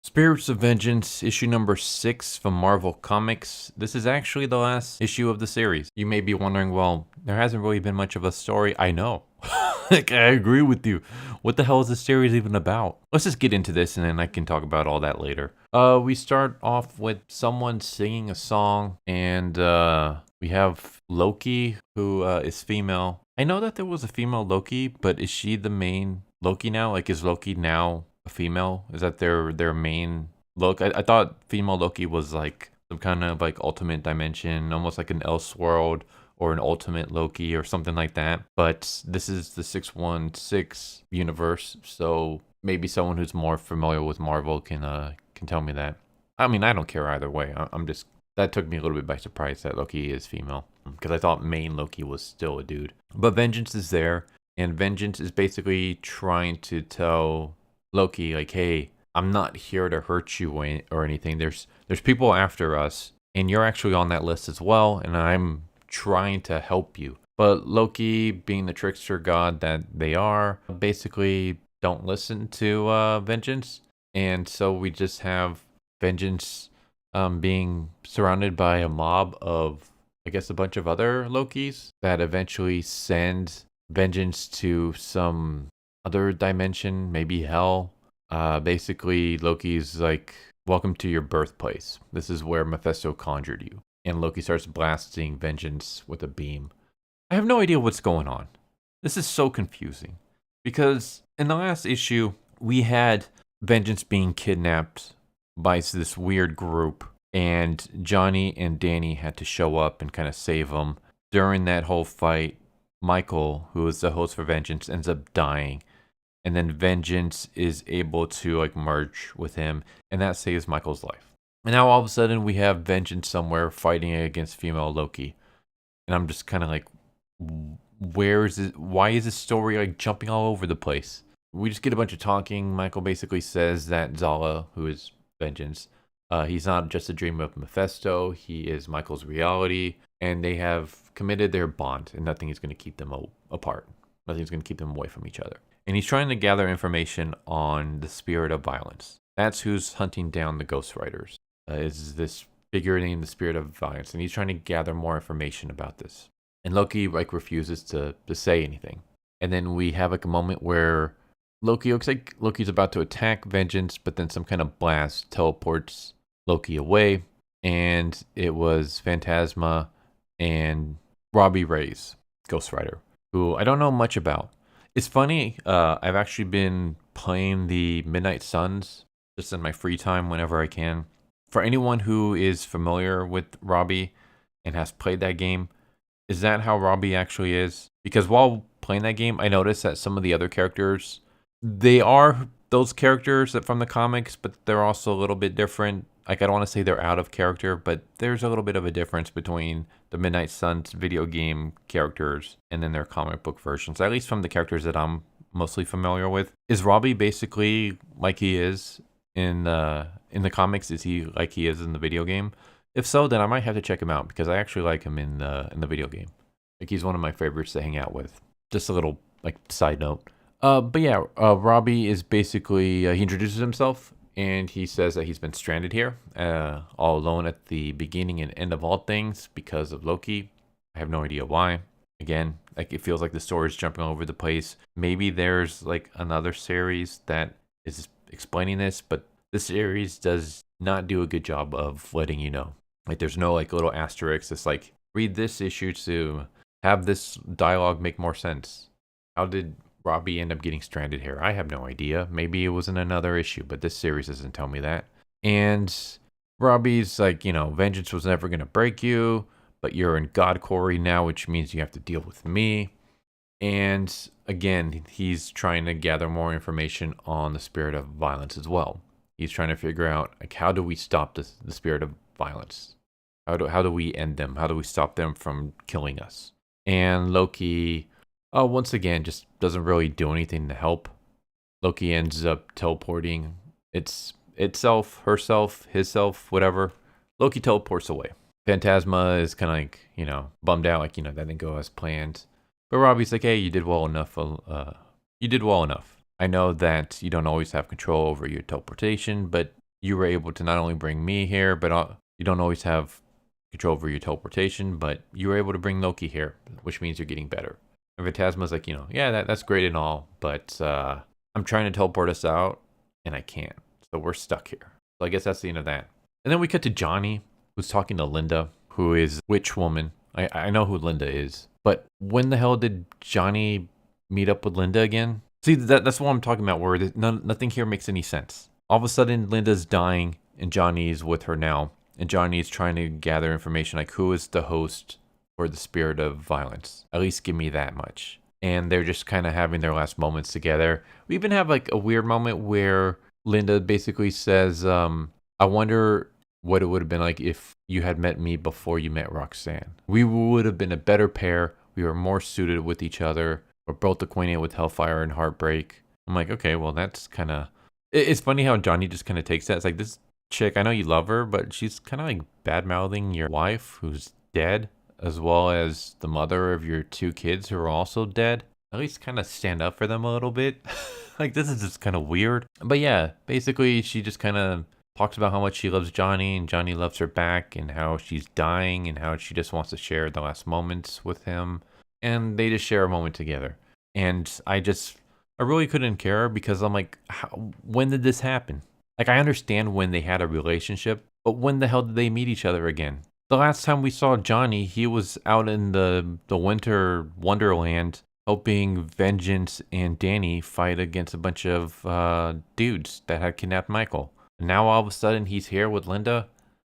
Spirits of Vengeance, issue number 6 from Marvel Comics. This is actually the last issue of the series. You may be wondering, well, there hasn't really been much of a story. I know. Like, I agree with you. What the hell is this series even about? Let's just get into this and then I can talk about all that later. We start off with someone singing a song and we have Loki, who is female. I know that there was a female Loki, but is she the main Loki now? Like, is Loki now a female? Is that their main look? I thought female Loki was like some kind of like ultimate dimension, almost like an Elseworld or an ultimate Loki or something like that. But this is the 616 universe, so maybe someone who's more familiar with Marvel can tell me that. I mean, I don't care either way. I'm just, that took me a little bit by surprise that Loki is female, because I thought main Loki was still a dude. But Vengeance is there, and Vengeance is basically trying to tell Loki, like, hey, I'm not here to hurt you or anything. There's people after us, and you're actually on that list as well, and I'm trying to help you. But Loki, being the trickster god that they are, basically don't listen to Vengeance, and so we just have Vengeance being surrounded by a mob of, I guess, a bunch of other Lokis that eventually send Vengeance to some other dimension, maybe hell. Basically, Loki's like, welcome to your birthplace. This is where Mephisto conjured you. And Loki starts blasting Vengeance with a beam. I have no idea what's going on. This is so confusing. Because in the last issue, we had Vengeance being kidnapped by this weird group. And Johnny and Danny had to show up and kind of save him. During that whole fight, Michael, who is the host for Vengeance, ends up dying. And then Vengeance is able to like merge with him, and that saves Michael's life. And now all of a sudden we have Vengeance somewhere fighting against female Loki. And I'm just kind of like, where is it? Why is this story like jumping all over the place? We just get a bunch of talking. Michael basically says that Zala, who is Vengeance, he's not just a dream of Mephisto. He is Michael's reality. And they have committed their bond, and nothing is going to keep them apart. Nothing's going to keep them away from each other. And he's trying to gather information on the spirit of violence. That's who's hunting down the Ghost Riders. Is this figure named the spirit of violence. And he's trying to gather more information about this. And Loki like refuses to say anything. And then we have like a moment where Loki looks like Loki's about to attack Vengeance, but then some kind of blast teleports Loki away. And it was Phantasma and Robbie Reyes, Ghost Rider, who I don't know much about. It's funny, I've actually been playing the Midnight Suns just in my free time whenever I can. For anyone who is familiar with Robbie and has played that game, is that how Robbie actually is? Because while playing that game, I noticed that some of the other characters, they are those characters that from the comics, but they're also a little bit different. Like, I don't want to say they're out of character, but there's a little bit of a difference between the Midnight Suns video game characters and then their comic book versions, at least from the characters that I'm mostly familiar with. Is Robbie basically like he is in the comics? Is he like he is in the video game? If so, then I might have to check him out, because I actually like him in the video game. Like, he's one of my favorites to hang out with. Just a little like side note. But yeah, Robbie is basically, he introduces himself. And he says that he's been stranded here, all alone at the beginning and end of all things because of Loki. I have no idea why. Again, like, it feels like the story is jumping all over the place. Maybe there's like another series that is explaining this, but the series does not do a good job of letting you know. Like, there's no like little asterisks. It's like, read this issue to have this dialogue make more sense. How did Robbie end up getting stranded here? I have no idea. Maybe it was in another issue, but this series doesn't tell me that. And Robbie's like, Vengeance was never going to break you, but you're in God Quarry now, which means you have to deal with me. And again, he's trying to gather more information on the spirit of violence as well. He's trying to figure out, like, how do we stop the spirit of violence? How do we end them? How do we stop them from killing us? And Loki, once again, just doesn't really do anything to help. Loki ends up teleporting itself, herself, hisself, whatever. Loki teleports away. Phantasma is kind of like, bummed out, like, that didn't go as planned. But Robbie's like, hey, you did well enough. You did well enough. I know that you don't always have control over your teleportation, but you were able to not only bring me here, but you don't always have control over your teleportation, but you were able to bring Loki here, which means you're getting better. And Phantasma's like, yeah, that's great and all, but I'm trying to teleport us out, and I can't. So we're stuck here. So I guess that's the end of that. And then we cut to Johnny, who's talking to Linda, who is Witch Woman. I know who Linda is, but when the hell did Johnny meet up with Linda again? See, that's what I'm talking about, where nothing here makes any sense. All of a sudden, Linda's dying, and Johnny's with her now. And Johnny's trying to gather information, like who is the host for the spirit of violence. At least give me that much. And they're just kind of having their last moments together. We even have like a weird moment where Linda basically says, I wonder what it would have been like if you had met me before you met Roxanne. We would have been a better pair. We were more suited with each other. We're both acquainted with Hellfire and Heartbreak. I'm like, okay, well, that's kind of... It's funny how Johnny just kind of takes that. It's like, this chick, I know you love her, but she's kind of like bad-mouthing your wife who's dead, as well as the mother of your 2 kids who are also dead. At least kind of stand up for them a little bit. Like, this is just kind of weird. But yeah, basically, she just kind of talks about how much she loves Johnny, and Johnny loves her back, and how she's dying, and how she just wants to share the last moments with him. And they just share a moment together. And I really couldn't care, because I'm like, when did this happen? Like, I understand when they had a relationship, but when the hell did they meet each other again? The last time we saw Johnny, he was out in the winter wonderland helping Vengeance and Danny fight against a bunch of dudes that had kidnapped Michael. And now all of a sudden he's here with Linda.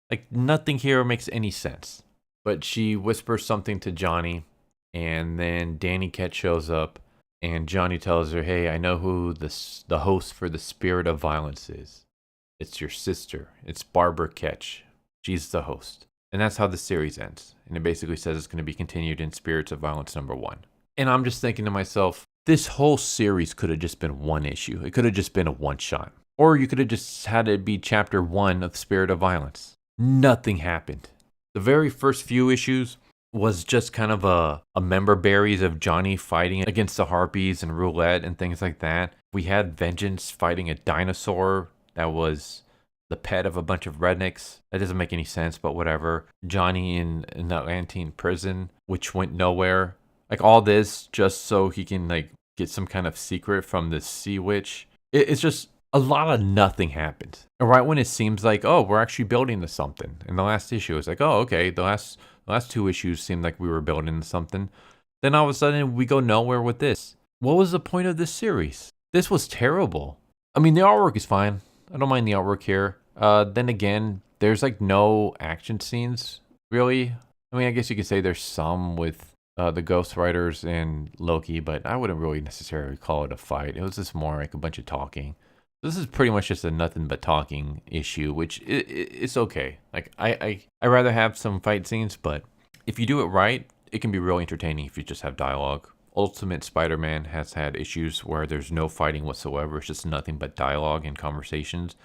Like, nothing here makes any sense. But she whispers something to Johnny, and then Danny Ketch shows up, and Johnny tells her, hey, I know who the host for the Spirit of Violence is. It's your sister. It's Barbara Ketch. She's the host. And that's how the series ends. And it basically says it's going to be continued in Spirits of Violence #1. And I'm just thinking to myself, this whole series could have just been one issue. It could have just been a one-shot. Or you could have just had it be chapter 1 of Spirit of Violence. Nothing happened. The very first few issues was just kind of a member berries of Johnny fighting against the Harpies and Roulette and things like that. We had Vengeance fighting a dinosaur that was the pet of a bunch of rednecks. That doesn't make any sense, but whatever. Johnny in an Atlantean prison, which went nowhere. Like, all this just so he can like get some kind of secret from the sea witch. It's just a lot of nothing happened. And right when it seems like, oh, we're actually building to something. In the last issue, it's like, oh, okay, the last 2 issues seemed like we were building to something. Then all of a sudden we go nowhere with this. What was the point of this series? This was terrible. I mean, the artwork is fine. I don't mind the artwork here. Then again, there's like no action scenes, really. I mean, I guess you could say there's some with the Ghost Riders and Loki, but I wouldn't really necessarily call it a fight. It was just more like a bunch of talking. This is pretty much just a nothing but talking issue, which it's okay. Like, I rather have some fight scenes, but if you do it right, it can be really entertaining if you just have dialogue. Ultimate Spider-Man has had issues where there's no fighting whatsoever. It's just nothing but dialogue and conversations.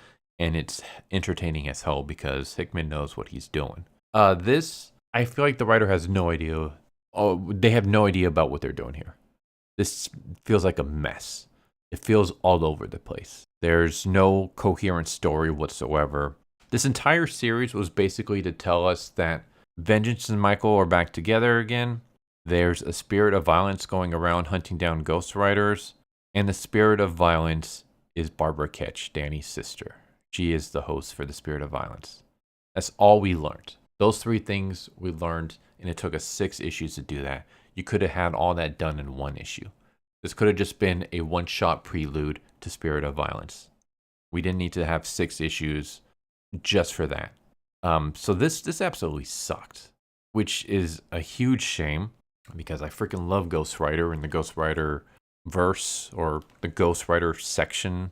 And it's entertaining as hell because Hickman knows what he's doing. This, I feel like the writer has no idea. Oh, they have no idea about what they're doing here. This feels like a mess. It feels all over the place. There's no coherent story whatsoever. This entire series was basically to tell us that Vengeance and Michael are back together again. There's a spirit of violence going around hunting down Ghost Riders. And the spirit of violence is Barbara Ketch, Danny's sister. She is the host for the Spirit of Violence. That's all we learned. Those 3 things we learned, and it took us 6 issues to do that. You could have had all that done in 1 issue. This could have just been a one-shot prelude to Spirit of Violence. We didn't need to have 6 issues just for that. So this absolutely sucked, which is a huge shame because I freaking love Ghost Rider and the Ghost Rider verse, or the Ghost Rider section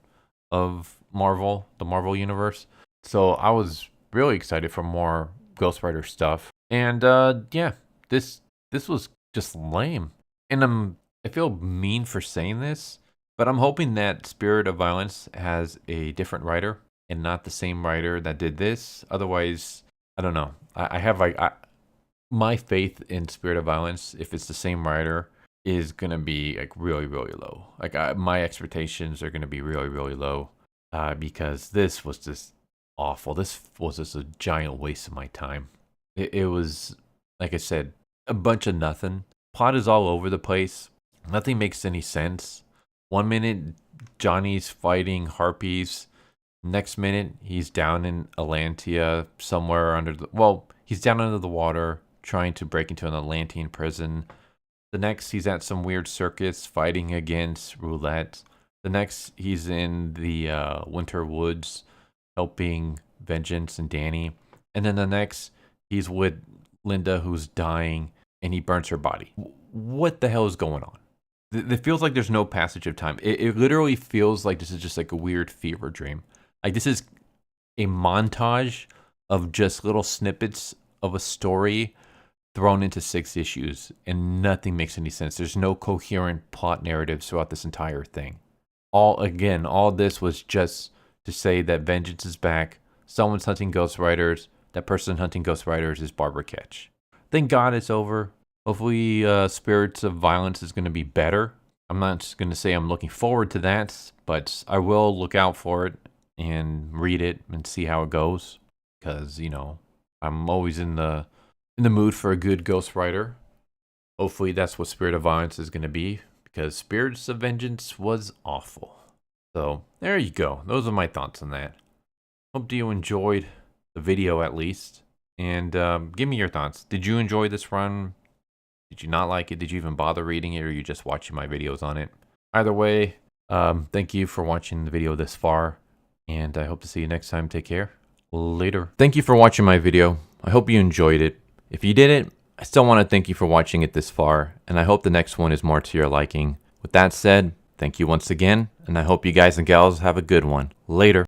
of Marvel, the Marvel universe. So I was really excited for more Ghost Rider stuff. And yeah, this was just lame. And I feel mean for saying this, but I'm hoping that Spirit of Violence has a different writer and not the same writer that did this. Otherwise, I don't know. I have my faith in Spirit of Violence, if it's the same writer, is gonna be like really, really low. Like my expectations are gonna be really, really low because this was just awful. This was just a giant waste of my time. It was, like I said, a bunch of nothing. Plot is all over the place. Nothing makes any sense. One minute, Johnny's fighting harpies. Next minute, he's down in Atlantia, somewhere under the... Well, he's down under the water, trying to break into an Atlantean prison. The next, he's at some weird circus, fighting against roulette. The next, he's in the winter woods, helping Vengeance and Danny. And then the next, he's with Linda, who's dying, and he burns her body. What the hell is going on? It feels like there's no passage of time. It literally feels like this is just like a weird fever dream. Like this is a montage of just little snippets of a story thrown into 6 issues, and nothing makes any sense. There's no coherent plot narrative throughout this entire thing. All this was just to say that vengeance is back. Someone's hunting Ghost Riders. That person hunting Ghost Riders is Barbara Ketch. Thank God it's over. Hopefully, Spirits of Violence is going to be better. I'm not going to say I'm looking forward to that, but I will look out for it and read it and see how it goes. Because, you know, I'm always in the mood for a good Ghost Rider. Hopefully that's what Spirit of Violence is going to be, because Spirits of Vengeance was awful. So, there you go. Those are my thoughts on that. Hope you enjoyed the video at least. And give me your thoughts. Did you enjoy this run? Did you not like it? Did you even bother reading it, or are you just watching my videos on it? Either way, thank you for watching the video this far, and I hope to see you next time. Take care. Later. Thank you for watching my video. I hope you enjoyed it. If you didn't, I still want to thank you for watching it this far, and I hope the next one is more to your liking. With that said, thank you once again, and I hope you guys and gals have a good one. Later.